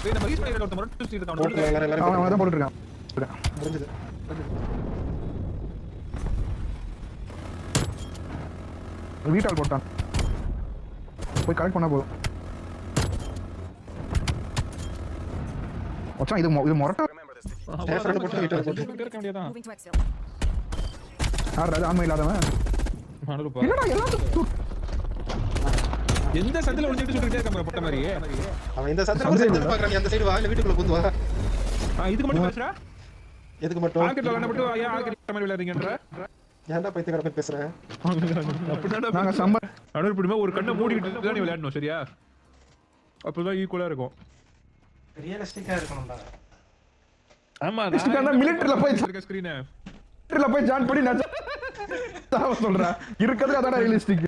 டேய் நம்ம ரீஸ் பண்ணிட்டு ஒருத்த மொரட்டு ஸ்ட்ரீட் தான் அவன் தான் போட்டுட்டு இருக்கான். முடிஞ்சது. வீட்டால் போட்டான். போய் கலெக்ட் பண்ணா போதும். மச்சான் இது மொரட்டா ஃப்ரெண்ட் போட்டு வீட்டால் போட்டு இருக்க வேண்டியதான். Moving to exfil. யார் அது ஆன்மை இல்லாதவன்? மாடுப்பா. இல்லடா எல்லாத்துக்கும் எந்த சந்தில ஒளிஞ்சிட்டு சுத்திட்டே இருக்க போட்ட மாதிரி. அவன் இந்த சந்தில பாக்குறான். அந்த சைடு வா இல்ல வீட்டுக்குள்ள புந்து வா. இதுக்கு மட்டும் பேசுறா? எதுக்கு மட்டும்? ஆர்கெட் விளையாட மட்டும் ஏன் ஆர்கெட் மாதிரி விளையாடுறீங்கன்ற? ஏன்டா பைத்திய கடை பேசுறேன்? அப்படினா நாங்க சம்மர் அடர் பிடிமா ஒரு கண்ணை மூடிட்டு தான் நீ விளையாடணும் சரியா? அப்பதான் ஈக்குவலா இருக்கும். ரியலிஸ்டிக்கா இருக்கணும்டா. ஆமா மிலிட்டரியில போய் ஸ்கிரீன் ஜாயின் பண்ணி நான் சொல்றேன் இருக்கிறது அதான் ரியலிஸ்டிக்.